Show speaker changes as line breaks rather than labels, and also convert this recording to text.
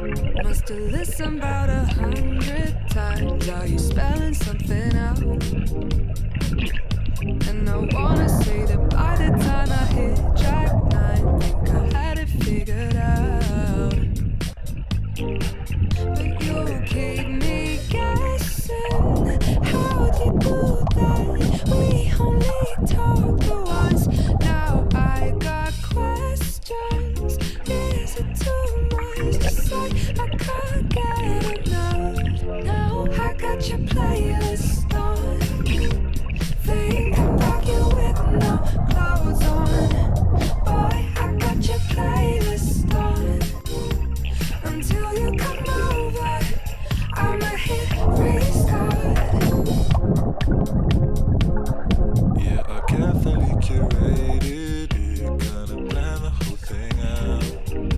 Must have listened about 100 times. Are you spelling something out? And I wanna say that by the time I hit track 9, think I had it figured out. But you keep me guessing. How'd you do that? We only talked once. Now I got questions. Is it too much to say? I can't get enough. Now I got your playlist.